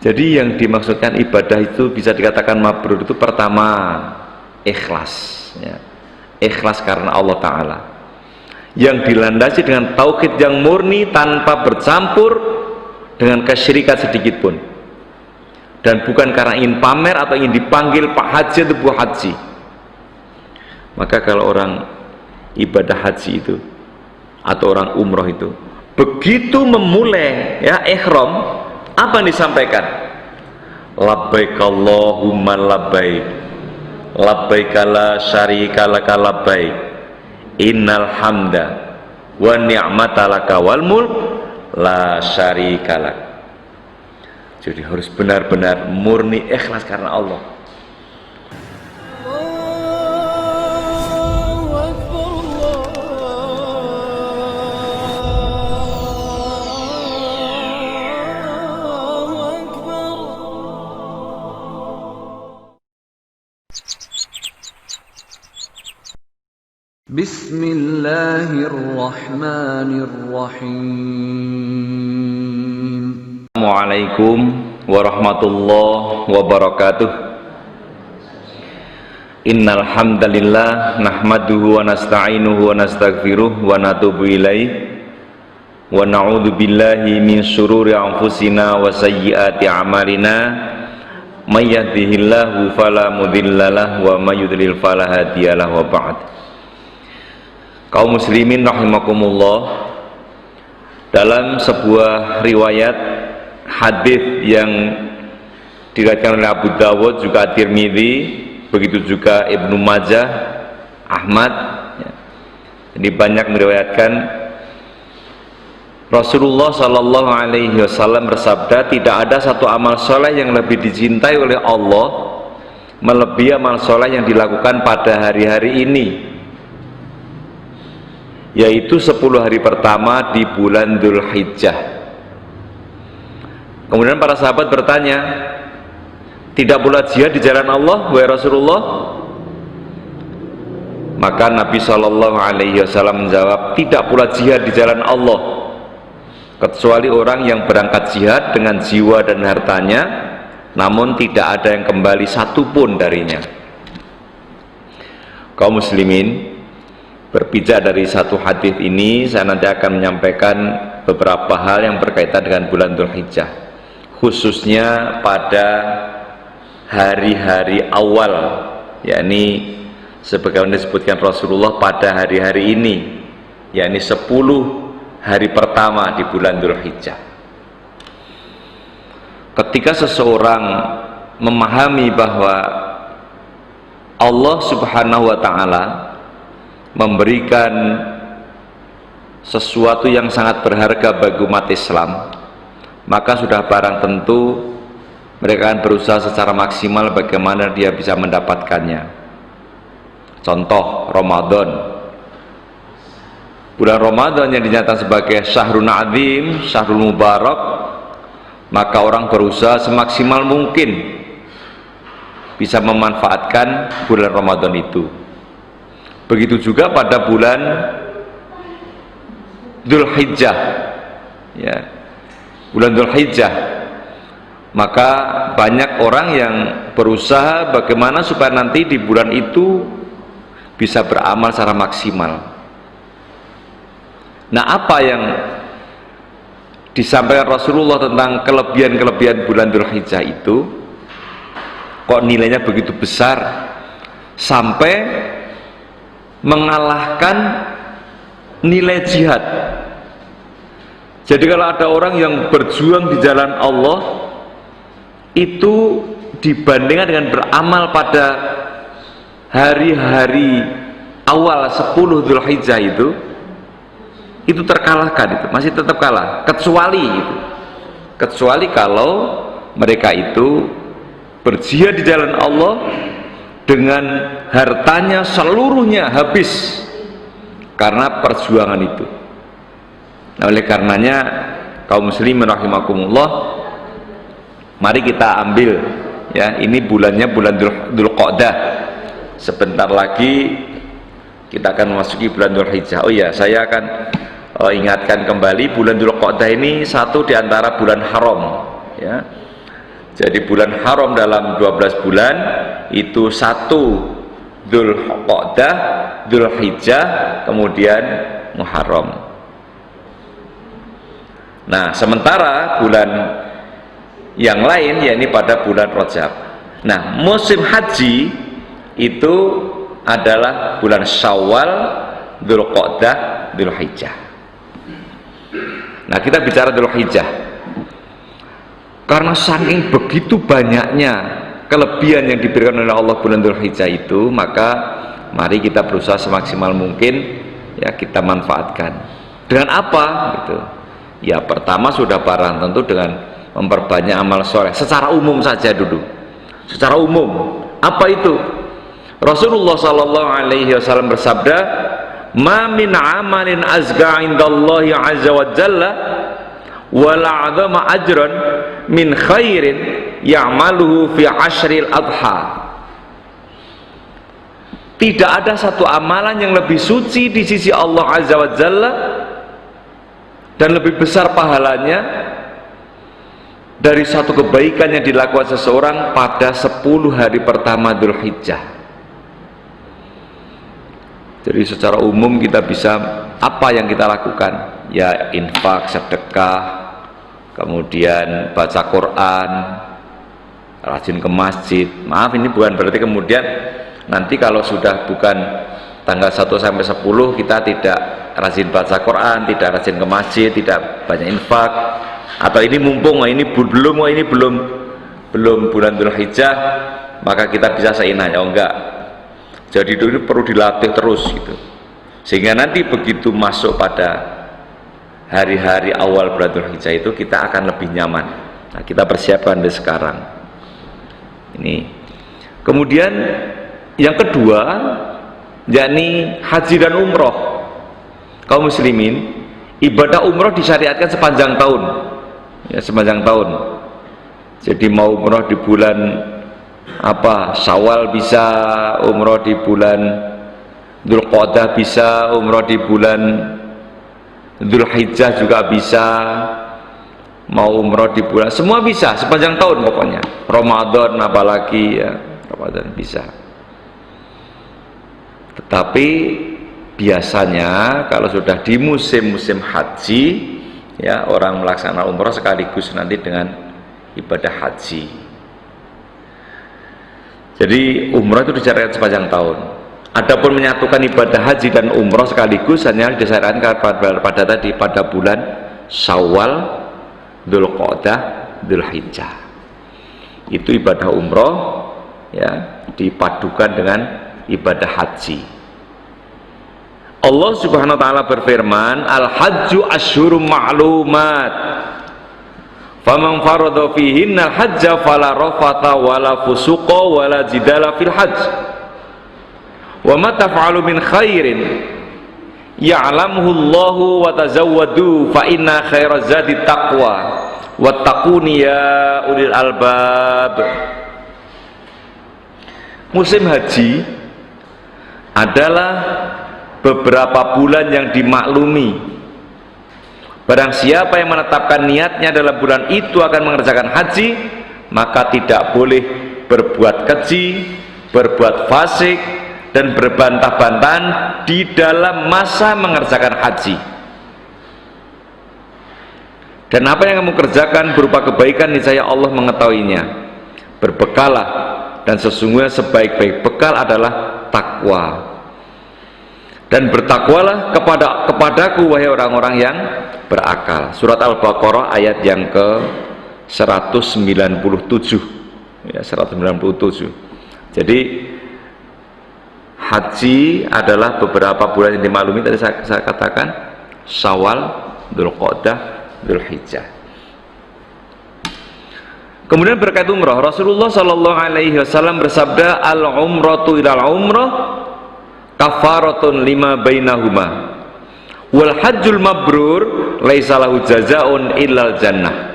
Jadi yang dimaksudkan ibadah itu bisa dikatakan mabrur itu pertama ikhlas, ya. Ikhlas karena Allah Ta'ala, yang dilandasi dengan tauhid yang murni tanpa bercampur dengan kesyirikan sedikit pun, dan bukan karena ingin pamer atau ingin dipanggil Pak Haji atau Bu Haji. Maka kalau orang ibadah haji itu atau orang umroh itu begitu memulai ya ihram, apa yang disampaikan? Labbaik Allahumma labbaik, labbaik la syarika laka labbaik, innal hamda wa ni'mata laka wal mulk la syarika lak. Jadi harus benar-benar murni ikhlas karena Allah. Bismillahirrahmanirrahim. Assalamualaikum warahmatullahi wabarakatuh. Innal hamdalillah nahmaduhu wa nasta'inuhu wa nastaghfiruh wa natubu ilaih wa na'udzu billahi min syururi anfusina wa sayyiati a'malina may yahdihillahu fala mudhillalah wa may yudlil fala hadiyalah wa ba'd. Kaum muslimin rahimakumullah, dalam sebuah riwayat hadis yang diriwayatkan oleh Abu Dawud, juga Tirmidzi, begitu juga Ibnu Majah, Ahmad, ya. Jadi banyak meriwayatkan Rasulullah Shallallahu Alaihi Wasallam bersabda, tidak ada satu amal soleh yang lebih dicintai oleh Allah melebihi amal soleh yang dilakukan pada hari-hari ini, yaitu 10 hari pertama di bulan Dzulhijjah. Kemudian para sahabat bertanya, tidak pula jihad di jalan Allah, wahai Rasulullah? Maka Nabi Shallallahu Alaihi Wasallam menjawab, tidak pula jihad di jalan Allah kecuali orang yang berangkat jihad dengan jiwa dan hartanya, namun tidak ada yang kembali satupun darinya. Kaum muslimin, berpijak dari satu hadis ini, saya nanti akan menyampaikan beberapa hal yang berkaitan dengan bulan Dzulhijjah, khususnya pada hari-hari awal, yakni sebagaimana disebutkan Rasulullah pada hari-hari ini, yakni 10 hari pertama di bulan Dzulhijjah. Ketika seseorang memahami bahwa Allah Subhanahu wa Ta'ala memberikan sesuatu yang sangat berharga bagi umat Islam, maka sudah barang tentu mereka akan berusaha secara maksimal bagaimana dia bisa mendapatkannya. Contoh Ramadan, bulan Ramadan yang dinyatakan sebagai Syahrul Azim, Syahrul Mubarak, maka orang berusaha semaksimal mungkin bisa memanfaatkan bulan Ramadan itu. Begitu juga pada bulan Dzulhijjah, ya, bulan Dzulhijjah, maka banyak orang yang berusaha bagaimana supaya nanti di bulan itu bisa beramal secara maksimal. Nah, apa yang disampaikan Rasulullah tentang kelebihan-kelebihan bulan Dzulhijjah itu kok nilainya begitu besar sampai mengalahkan nilai jihad. Jadi kalau ada orang yang berjuang di jalan Allah itu dibandingkan dengan beramal pada hari-hari awal 10 Dzulhijjah itu terkalahkan, itu masih tetap kalah, kecuali kalau mereka itu berjihad di jalan Allah dengan hartanya seluruhnya habis karena perjuangan itu. Nah, oleh karenanya kaum muslimin rahimakumullah, mari kita ambil, ya, ini bulannya bulan Dzulqa'dah. Sebentar lagi kita akan memasuki bulan Dzulhijjah. Oh ya, saya akan ingatkan kembali, bulan Dzulqa'dah ini satu di antara bulan haram, ya. Jadi bulan haram dalam 12 bulan itu 1 Dzulqa'dah, Dzulhijjah, kemudian Muharram. Nah, sementara bulan yang lain yakni pada bulan Rajab. Nah, musim haji itu adalah bulan Syawal, Dzulqa'dah, Dzulhijjah. Nah, kita bicara Dzulhijjah. Karena saking begitu banyaknya kelebihan yang diberikan oleh Allah bulan Dzulhijjah itu, maka mari kita berusaha semaksimal mungkin ya kita manfaatkan. Dengan apa gitu? Ya pertama sudah barang tentu dengan memperbanyak amal soleh secara umum saja dulu. Secara umum, apa itu? Rasulullah sallallahu alaihi wasallam bersabda, "Ma min amalin azka indallahi azza wa jalla wala 'azama ajran min khairin ya'maluhu fi ashril adha." Tidak ada satu amalan yang lebih suci di sisi Allah azza wa jalla dan lebih besar pahalanya dari satu kebaikan yang dilakukan seseorang pada 10 hari pertama Dzulhijjah. Jadi secara umum kita bisa, apa yang kita lakukan? Ya infak, sedekah, kemudian baca Quran, rajin ke masjid. Maaf, ini bukan berarti kemudian nanti kalau sudah bukan tanggal 1 sampai 10 kita tidak rajin baca Quran, tidak rajin ke masjid, tidak banyak infak, atau ini mumpung ini belum bulan Dzulhijjah maka kita bisa seenaknya. Oh enggak. Jadi itu perlu dilatih terus gitu. Sehingga nanti begitu masuk pada hari-hari awal bulan Dzulhijjah itu kita akan lebih nyaman. Nah, kita persiapkan dari sekarang. Ini. Kemudian yang kedua, yakni haji dan umroh. Kaum muslimin, ibadah umroh disyariatkan sepanjang tahun. Ya, sepanjang tahun. Jadi mau umroh di bulan Syawal bisa, umroh di bulan Dzulqa'dah bisa, umroh di bulan Dzulhijjah juga bisa, mau umroh di bulan, semua bisa sepanjang tahun pokoknya. Ramadan apalagi ya, Ramadan bisa. Tetapi biasanya kalau sudah di musim-musim haji ya, orang melaksanakan umroh sekaligus nanti dengan ibadah haji. Jadi umroh itu disyariatkan sepanjang tahun. Adapun menyatukan ibadah haji dan umroh sekaligus hanya disyariatkan pada bulan Syawal, Dzulqa'dah, Dzulhijjah. Itu ibadah umroh ya, dipadukan dengan ibadah haji. Allah Subhanahu wa taala berfirman, "Al-hajju asyhurum ma'lumat. Faman farada fihinna al-hajja fala rafata wala fusuqa wala jidala fil hajj. Wa ma taf'alu min khairin ya'lamuhu Allahu wa tazawwadu fa inna khairaz zadi taqwa wattaquni ya ulil albab." Musim haji adalah beberapa bulan yang dimaklumi. Barang siapa yang menetapkan niatnya dalam bulan itu akan mengerjakan haji, maka tidak boleh berbuat keji, berbuat fasik, dan berbantah-bantahan di dalam masa mengerjakan haji. Dan apa yang kamu kerjakan berupa kebaikan, niscaya Allah mengetahuinya. Berbekalah, dan sesungguhnya sebaik-baik bekal adalah takwa. Dan bertakwalah kepadaku wahai orang-orang yang berakal. Surat Al-Baqarah ayat yang ke 197 ya, 197. Jadi haji adalah beberapa bulan yang dimaklumi, tadi saya katakan Syawal, Dzulqa'dah, Dzulhijjah. Kemudian berkait umrah, Rasulullah Shallallahu Alaihi Wasallam bersabda, "Al-umratu ilal umrah kafaratun lima bainahuma wal hajjul mabrur laisa lahu jazaun illal jannah."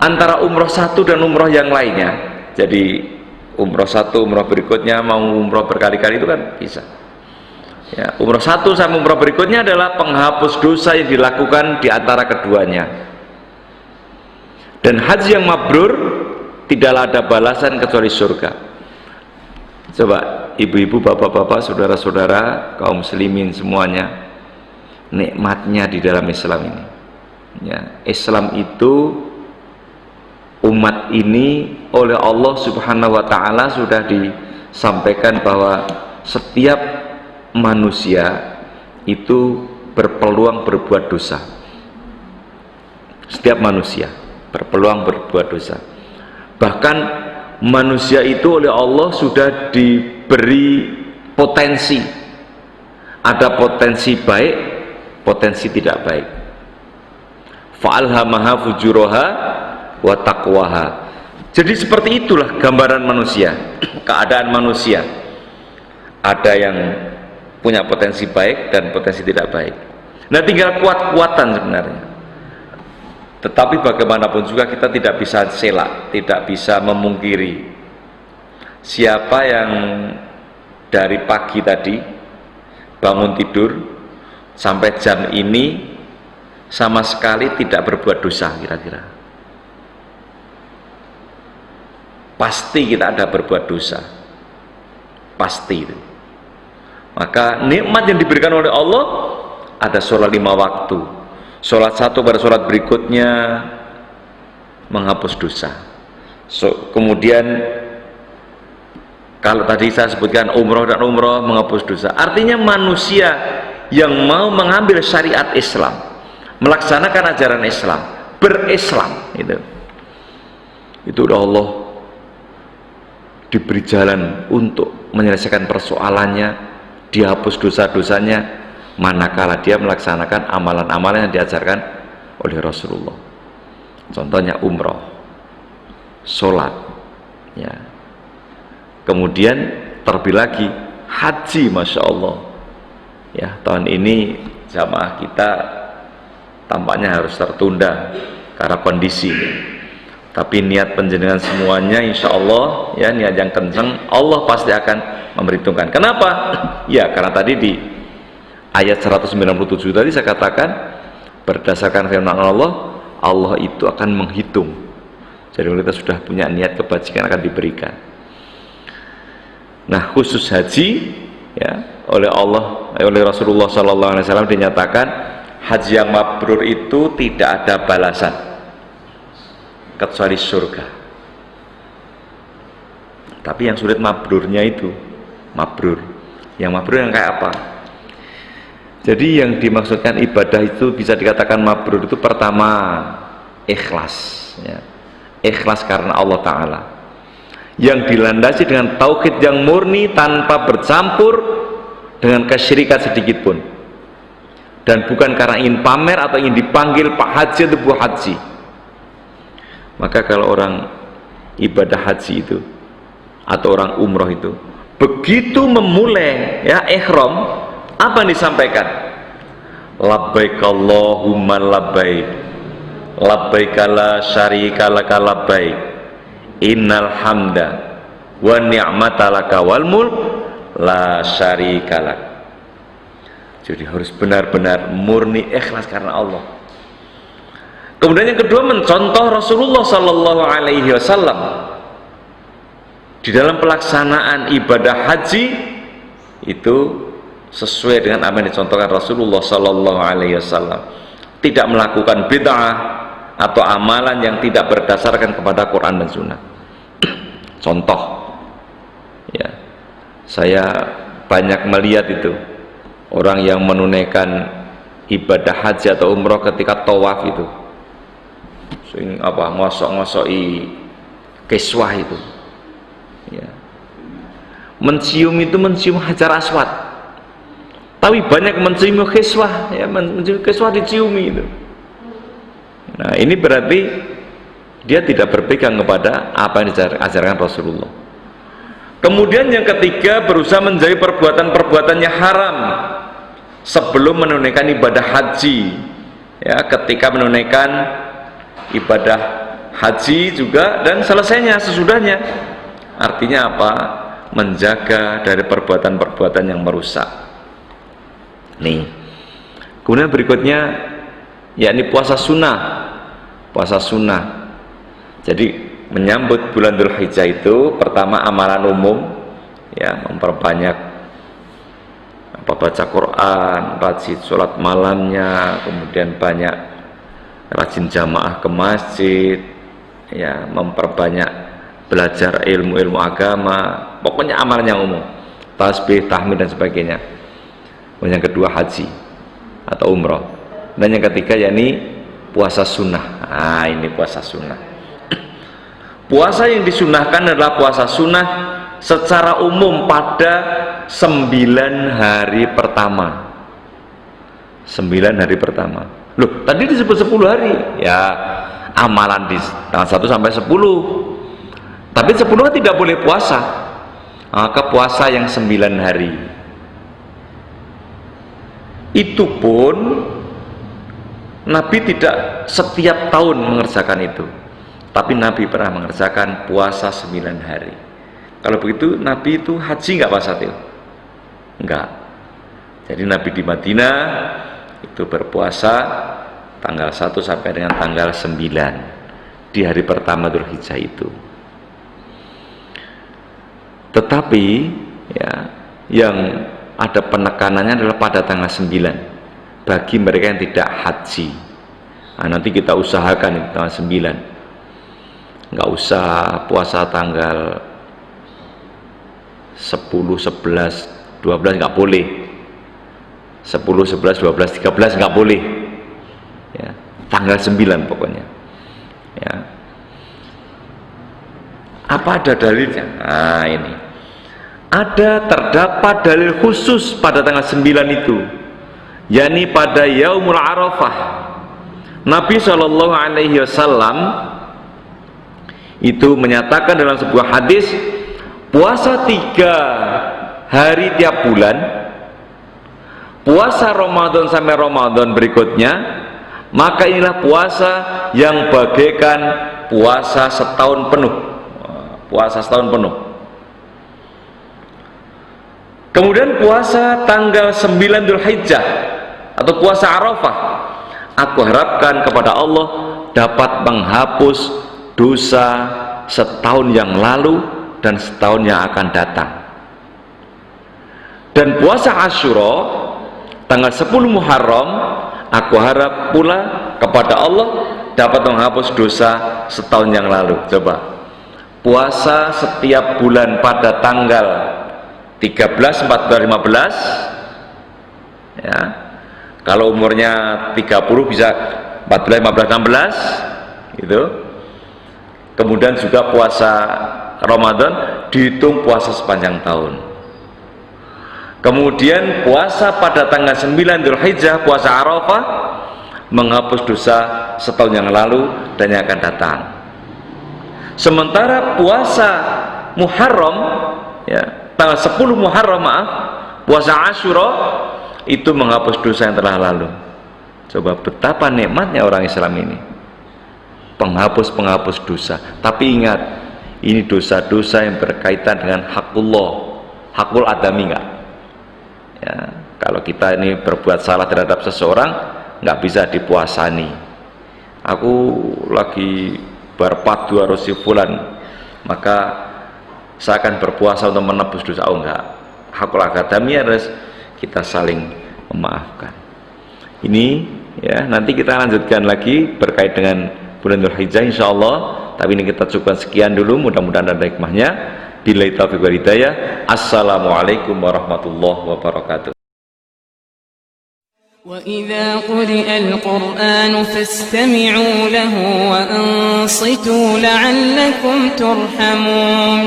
Antara umroh satu dan umroh yang lainnya, jadi umroh satu, umroh berikutnya, mau umroh berkali-kali itu kan bisa ya. Umroh satu sama umroh berikutnya adalah penghapus dosa yang dilakukan di antara keduanya. Dan haji yang mabrur tidaklah ada balasan kecuali surga. Coba ibu-ibu, bapak-bapak, saudara-saudara, kaum muslimin semuanya, nikmatnya di dalam Islam ini ya. Islam itu, umat ini oleh Allah subhanahu wa ta'ala sudah disampaikan bahwa setiap manusia itu berpeluang berbuat dosa. Setiap manusia berpeluang berbuat dosa. Bahkan manusia itu oleh Allah sudah diberi potensi. Ada potensi baik, potensi tidak baik. Fa'alhamaha fujuraha wa taqwaha. Jadi seperti itulah gambaran manusia, keadaan manusia. Ada yang punya potensi baik dan potensi tidak baik. Nah, tinggal kuat-kuatan sebenarnya. Tetapi bagaimanapun juga kita tidak bisa selak, tidak bisa memungkiri siapa yang dari pagi tadi bangun tidur sampai jam ini sama sekali tidak berbuat dosa. Kira-kira pasti kita ada berbuat dosa, pasti itu. Maka nikmat yang diberikan oleh Allah, ada sholat 5 waktu, sholat satu pada sholat berikutnya menghapus dosa. Kemudian kalau tadi saya sebutkan umroh dan umroh menghapus dosa. Artinya manusia yang mau mengambil syariat Islam, melaksanakan ajaran Islam, berislam, itu udah Allah diberi jalan untuk menyelesaikan persoalannya, dihapus dosa-dosanya, manakala dia melaksanakan amalan-amalan yang diajarkan oleh Rasulullah. Contohnya umroh, sholat ya. Kemudian terlebih lagi haji, Masya Allah ya. Tahun ini jamaah kita tampaknya harus tertunda karena kondisi, tapi niat penjenengan semuanya insya Allah ya, niat yang kencang, Allah pasti akan memperhitungkan. Kenapa? Ya karena tadi di ayat 197 tadi saya katakan, berdasarkan firman Allah, Allah itu akan menghitung. Jadi kalau kita sudah punya niat kebajikan akan diberikan. Nah, khusus haji ya, oleh Allah, oleh Rasulullah SAW dinyatakan haji yang mabrur itu tidak ada balasan kecuali surga. Tapi yang sulit mabrurnya itu, yang mabrur yang kayak apa? Jadi yang dimaksudkan ibadah itu bisa dikatakan mabrur itu pertama ikhlas ya. Ikhlas karena Allah Ta'ala, yang dilandasi dengan tauhid yang murni tanpa bercampur dengan kesyirikan sedikit pun, dan bukan karena ingin pamer atau ingin dipanggil Pak Haji atau Bu Haji. Maka kalau orang ibadah haji itu atau orang umroh itu begitu memulai ya ihram, apa yang disampaikan? Labbaik Allahumma labbaik, labbaik la syarika laka labbaik, innal hamda wa ni'mata laka wal mulk la syarika lak. Jadi harus benar-benar murni ikhlas karena Allah. Kemudian yang kedua, mencontoh Rasulullah Sallallahu Alaihi Wasallam di dalam pelaksanaan ibadah haji itu sesuai dengan apa yang dicontohkan Rasulullah Sallallahu Alaihi Wasallam. Tidak melakukan bid'ah atau amalan yang tidak berdasarkan kepada Quran dan Sunnah. Contoh, ya, saya banyak melihat itu orang yang menunaikan ibadah haji atau umroh ketika tawaf itu, sing apa ngosok-ngosoki kiswah itu, ya. Mencium itu mencium hajar aswad, tapi banyak mencium kiswah, ya, mencium kiswah diciumi itu. Nah ini berarti dia tidak berpegang kepada apa yang diajarkan Rasulullah. Kemudian yang ketiga, berusaha menjauhi perbuatan-perbuatan yang haram sebelum menunaikan ibadah haji, ya, ketika menunaikan ibadah haji juga, dan selesainya, sesudahnya. Artinya apa? Menjaga dari perbuatan-perbuatan yang merusak. Nih, kemudian berikutnya yakni puasa sunnah. Puasa sunnah Jadi menyambut bulan Dzulhijjah itu pertama amalan umum, ya, memperbanyak baca Quran, rajin sholat malamnya, kemudian banyak rajin jamaah ke masjid, ya, memperbanyak belajar ilmu-ilmu agama, pokoknya amalan yang umum, tasbih, tahmid dan sebagainya. Yang kedua haji atau umroh, dan yang ketiga yakni puasa sunnah. Nah, ini puasa sunnah. Puasa yang disunahkan adalah puasa sunnah secara umum pada 9 hari pertama. 9 hari pertama. Loh, tadi disebut 10 hari. Ya, amalan di tanggal 1 sampai 10. Tapi 10 kan tidak boleh puasa. Maka puasa yang 9 hari. Itu pun Nabi tidak setiap tahun mengerjakan itu. Tapi Nabi pernah mengerjakan puasa 9 hari. Kalau begitu Nabi itu haji nggak Pak Satil? Enggak. Jadi Nabi di Madinah itu berpuasa tanggal 1 sampai dengan tanggal 9 di hari pertama Dzulhijjah itu. Tetapi ya, yang ada penekanannya adalah pada tanggal 9 bagi mereka yang tidak haji. Nah, nanti kita usahakan itu tanggal 9. Nggak usah puasa tanggal 10, 11, 12 nggak boleh. 10, 11, 12, 13 nggak boleh. Ya, tanggal 9 pokoknya. Ya. Apa ada dalilnya? Nah, ini. Terdapat dalil khusus pada tanggal 9 itu, yakni pada Yaumul Arafah. Nabi SAW itu menyatakan dalam sebuah hadis, puasa 3 hari tiap bulan, puasa Ramadan sampai Ramadan berikutnya, maka inilah puasa yang bagaikan puasa setahun penuh. Puasa setahun penuh. Kemudian puasa tanggal 9 Dzulhijjah atau puasa Arafah, aku harapkan kepada Allah dapat menghapus dosa setahun yang lalu dan setahun yang akan datang. Dan puasa Asyura tanggal 10 Muharram, aku harap pula kepada Allah dapat menghapus dosa setahun yang lalu. Coba puasa setiap bulan pada tanggal 13, 14, 15, ya, kalau umurnya 30 bisa 14, 15, 16 gitu. Kemudian juga puasa Ramadan dihitung puasa sepanjang tahun. Kemudian puasa pada tanggal 9 Dzulhijjah, puasa Arafah, menghapus dosa setahun yang lalu dan yang akan datang. Sementara puasa Muharram, ya, tanggal 10 Muharram, puasa Asyura itu menghapus dosa yang telah lalu. Coba betapa nikmatnya orang Islam ini, penghapus dosa. Tapi ingat, ini dosa-dosa yang berkaitan dengan hakullah, hakul adami enggak. Ya, kalau kita ini berbuat salah terhadap seseorang, nggak bisa dipuasani. Aku lagi berpadu harus si fulan, maka saya akan berpuasa untuk menebus dosa. Oh enggak, hakul adami harus kita saling memaafkan. Ini ya, nanti kita lanjutkan lagi berkait dengan bulan Dzulhijjah insyaallah. Tapi ini kita cukupkan sekian dulu, mudah-mudahan ada hikmahnya. Billahi taufiq wal hidayah. Assalamualaikum warahmatullahi wabarakatuh. وإذا قرئ القرآن فاستمعوا له وأنصتوا لعلكم ترحمون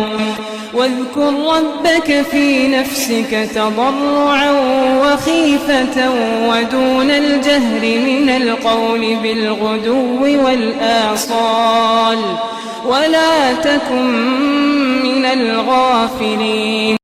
واذكر ربك في نفسك تضرعا وخيفة ودون الجهر من القول بالغدو والآصال ولا تكن من الغافلين.